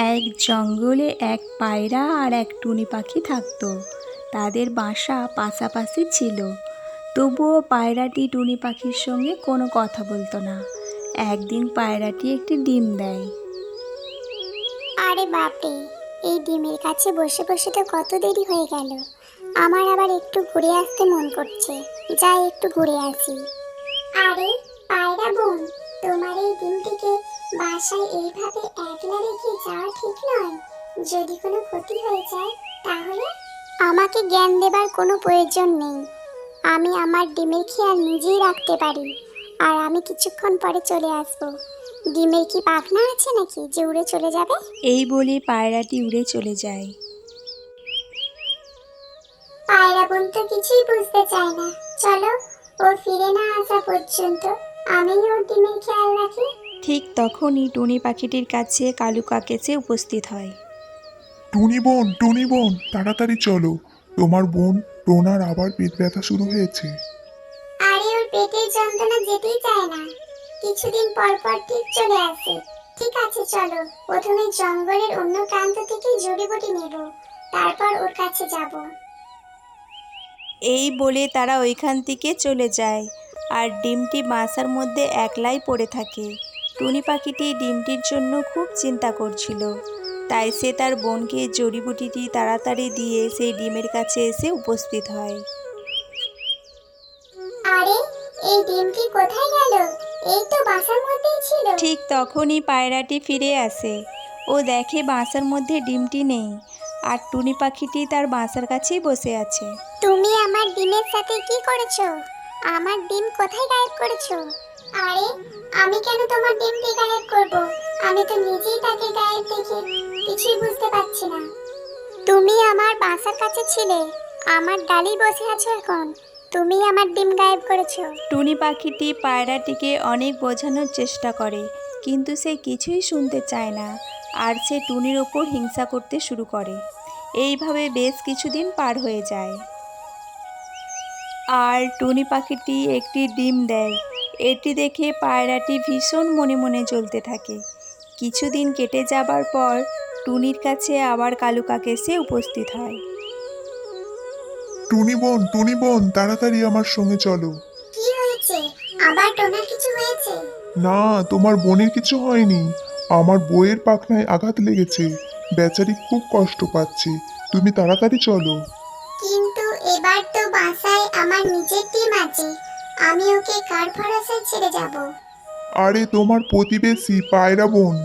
এক জঙ্গলে এক পায়রা আর এক টুনি পাখি থাকতো। তাদের বাসা পাশাপাশি ছিল, তবুও পায়রাটি টুনি পাখির সঙ্গে কোনো কথা বলতো না। একদিন পায়রাটি একটি ডিম দেয়। আরে বাপরে, এই ডিমের কাছে বসে বসে তো কত দেরি হয়ে গেল। আমার আবার একটু ঘুরে আসতে মন করছে, যাই একটু ঘুরে আসি। আরে পায়রা বোন, তোমার এই ডিমটিকে বাসায় এইভাবে একলা রেখে যাওয়া ঠিক নয়। যদি কোনো ক্ষতি হয়ে যায় তাহলে? আমাকে জ্ঞান দেবার কোনো প্রয়োজন নেই। আমি আমার ডিমের খেয়াল নিজেই রাখতে পারি, আর আমি কিছুক্ষণ পরে চলে আসবো। ডিমের কি পাখনা আছে নাকি যে উড়ে চলে যাবে? এই বলে পায়রাটি উড়ে চলে যায়। পায়রা বোন তো কিছুই বুঝতে চায় না। চলো, ওর ফিরে না আসা পর্যন্ত আমি ওর ডিমের খেয়াল রাখি। ঠিক তখনই টুনি পাখিটির কাছে কালু কাক এসে উপস্থিত হয়। টুনি বোন, তাড়াতাড়ি চলো। তোমার বোন টোনার আবার পেট ব্যথা শুরু হয়েছে। আরে ওর পেটের যন্ত্রণা যেতেই চায় না, কিছুদিন পর পর ঠিক চলে আসে। ঠিক আছে চলো, প্রথমে জঙ্গলের অন্য প্রান্ত থেকে জড়িবুটি নেব, তারপর ওর কাছে যাব। এই বলে তারা ওইখান থেকে চলে যায়, আর ডিমটি বাসার মধ্যে একলাই পড়ে থাকে। টুনি পাখিটি ডিমটির জন্য খুব চিন্তা করছিল, তাই সে তার বোনকে জড়িবুটিটি তাড়াতাড়ি দিয়ে সেই ডিমের কাছে এসে উপস্থিত হয়। আরে এই ডিমটি কোথায় গেল? এই তো বাসার মধ্যেই ছিল। ঠিক তখনই পায়রাটি ফিরে আসে। ও দেখে বাসার মধ্যে ডিমটি নেই, আর টুনি পাখিটি তার বাসার কাছেই বসে আছে। তুমি আমার ডিমের সাথে কি করেছো? আমার ডিম কোথায় গায়েব করেছো? আরে আমি কেন তোমার ডিমটি গায়েব করব? আমি তো নিজেই তাকে গায়েব দেখে কিছুই বুঝতে পারছি না। তুমি আমার বাসার কাছে ছিলে, আমার ডালি বসে আছো এখন। তুমি আমার ডিম গায়েব করেছো। টুনি পাখিটি পায়রাটিকে অনেক বোঝানোর চেষ্টা করে, কিন্তু সে কিছুই শুনতে চায় না, আর সে টুনির ওপর হিংসা করতে শুরু করে। এইভাবে বেশ কিছুদিন পার হয়ে যায়, আর টুনি পাখিটি একটি ডিম দেয়। এটি দেখে পায়রাটি ভীষণ মনে মনে জ্বলতে থাকে। কিছুদিন কেটে যাবার পর টুনির কাছে আবার কালু কাক এসে উপস্থিত হয়। টুনি বোন, তাড়াতাড়ি আমার সঙ্গে চলো। কি হয়েছে? আবার টোনার কিছু হয়েছে? না, তোমার বোনের কিছু হয়নি। আমার বইয়ের পাখনায় আঘাত লেগেছে, বেচারি খুব কষ্ট পাচ্ছে। তুমি তাড়াতাড়ি চলো। কিন্তু এবার তো বাসায় আমার নিজের ডিম আছে, আমি ওকে কার ভরসায় ছেড়ে যাব? আরে তোমার প্রতিবেশী পায়রা বোন,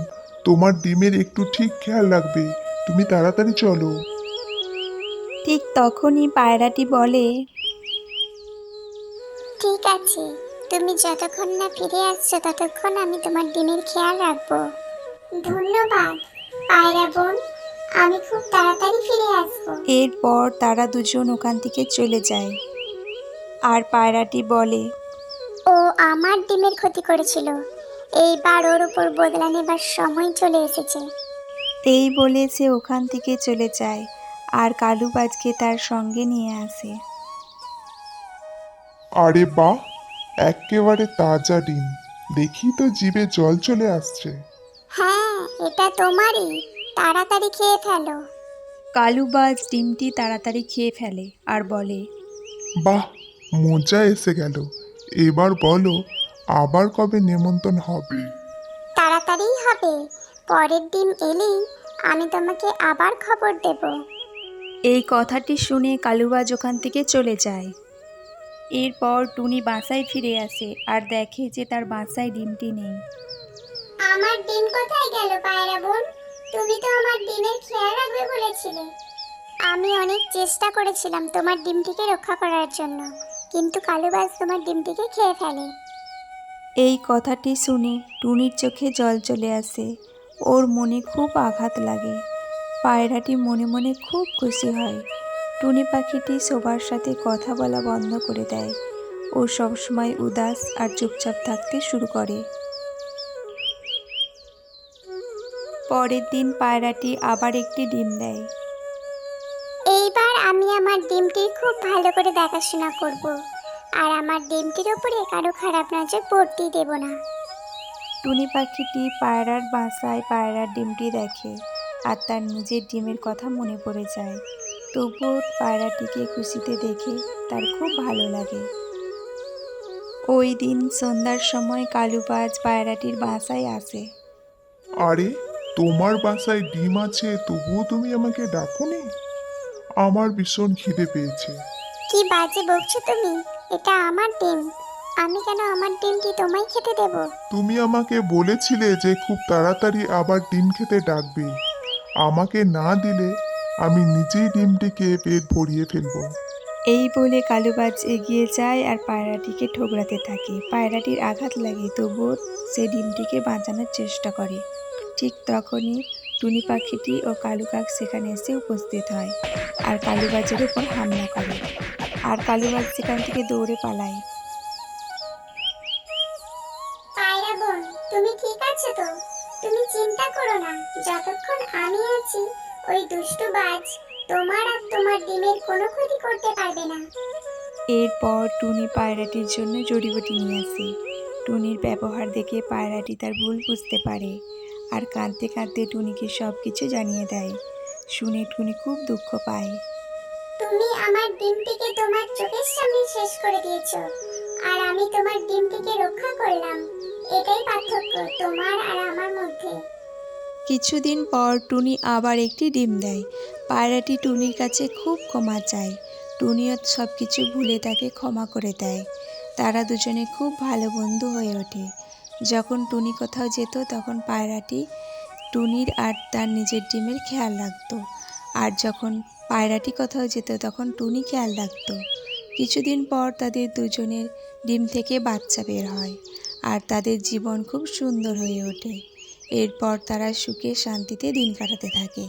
তোমার ডিমের একটু ঠিক খেয়াল রাখবে। তুমি তাড়াতাড়ি চলো। ঠিক তখনই পায়রাটি বলে, ঠিক আছে, তুমি যতক্ষণ না ফিরে আসছো ততক্ষণ আমি তোমার ডিমের খেয়াল রাখবো। ধন্যবাদ পায়রা বোন, আমি খুব তাড়াতাড়ি ফিরে আসবো। এরপর তারা দুজন ওখান থেকে চলে যায়। আর পায়রাটি বলে, ও আমার ডিমের ক্ষতি করেছিল, এইবার ওর উপর বদলা নেবার সময় চলে এসেছে। এই বলে সে ওখান থেকে চলে যায়, আর কালুবাজকে তার সঙ্গে নিয়ে আসে। আরে বাহ, একেবারে তাজা ডিম, দেখি তো জিভে জল চলে আসছে। হ্যাঁ, এটা তোমারই, তাড়াতাড়ি খেয়ে ফেলো। কালুবাজ ডিমটি তাড়াতাড়ি খেয়ে ফেলে আর বলে, বাহ, মজা এসে গেল। এবার বলো, আবার কবে নেমন্তন্ন হবে? তাড়াতাড়ি হবে, পরের দিন এলেই আমি তোমাকে আবার খবর দেব। এই কথাটি শুনে কালুবাজ ওখান থেকে চলে যায়। এরপর টুনি বাসায় ফিরে আসে আর দেখে যে তার বাসায় ডিমটি নেই। আমার ডিম কোথায় গেল পায়রা বোন? তুমি তো আমার ডিমের খেয়াল রাখবে বলেছিলে। আমি অনেক চেষ্টা করেছিলাম তোমার ডিমটিকে রক্ষা করার জন্য, কিন্তু কালুবাজ তোমার ডিমটিকে খেয়ে ফেলে। এই কথাটি শুনে টুনির চোখে জল চলে আসে। ওর মনে খুব আঘাত লাগে। পায়রাটি মনে মনে খুব খুশি হয়। টুনি পাখিটি সবার সাথে কথা বলা বন্ধ করে দেয়। ও সবসময় উদাস আর চুপচাপ থাকতে শুরু করে। পরের দিন পায়রাটি আবার একটি ডিম দেয়। এইবার আমি আমার ডিমটির খুব ভালো করে দেখাশোনা করব, আর আমার ডিমটির উপরে কারো খারাপ নজর পড়তেই দেব না। টুনি পাখিটি পায়রার বাসায় পায়রার ডিমটি দেখে আর তার নিজের ডিমের কথা মনে পড়ে যায়। তবুও পায়রাটিকে খুশিতে দেখে তার খুব ভালো লাগে। ওই দিন সন্ধ্যার সময় কালুবাজ পায়রাটির বাসায় আসে। আরে, তোমার বাসায় ডিম আছে তবুও তুমি আমাকে ডাকোনি? আমার ভীষণ খিদে পেয়েছে। কি বাজে বকছো তুমি? এটা আমার ডিম। আমি কেন আমার ডিমটি তোমায় খেতে দেব? তুমি আমাকে বলেছিলে যে খুব তাড়াতাড়ি আবার ডিম খেতে ডাকবে। আমাকে না দিলে আমি নিজেই ডিমটিকে পেট ভরিয়ে ফেলবো। এই বলে কালুবাজ এগিয়ে যায় আর পায়রাটিকে ঠোকরাতে থাকে। পায়রাটির আঘাত লাগে, তবুও সে ডিমটিকে বাঁচানোর চেষ্টা করে। ঠিক তখনই টুনি পাখিটি ও কালু কাক সেখানে এসে উপস্থিত হয় আর কালুবাজের উপর হামলা করে। আর কালুবাজ সেখান থেকে দৌড়ে পালায়। পায়রা বোন, তুমি ঠিক আছো তো? তুমি চিন্তা করো না, যতক্ষণ আমি আছি ওই দুষ্টু বাজ তোমার আর তোমার ডিমের কোনো ক্ষতি করতে পারবে না। এরপর টুনি পায়রাটির জন্য জড়িবুটি নিয়ে আসে। টুনির ব্যবহার দেখে পায়রাটি তার ভুল বুঝতে পারে আর কাঁদতে কাঁদতে টুনিকে সব কিছু জানিয়ে দেয়। শুনে টুনি খুব দুঃখ পায়। তুমি আমার ডিমটিকে তোমার চোখের সামনে শেষ করে দিয়েছো, আর আমি তোমার ডিমটিকে রক্ষা করলাম। এটাই পার্থক্য তোমার আর আমার মধ্যে। কিছুদিন পর টুনি আবার একটি ডিম দেয়। পায়রাটি টুনির কাছে খুব ক্ষমা চায়। টুনিও সব কিছু ভুলে তাকে ক্ষমা করে দেয়। তারা দুজনে খুব ভালো বন্ধু হয়ে ওঠে। যখন টুনি কোথাও যেত তখন পায়রাটি টুনির আর তার নিজের ডিমের খেয়াল রাখতো। আর যখন পায়রাটি কোথাও যেত তখন টুনি খেয়াল রাখতো। কিছুদিন পর তাদের দুজনের ডিম থেকে বাচ্চা বের হয় আর তাদের জীবন খুব সুন্দর হয়ে ওঠে। এরপর তারা সুখে শান্তিতে দিন কাটাতে থাকে।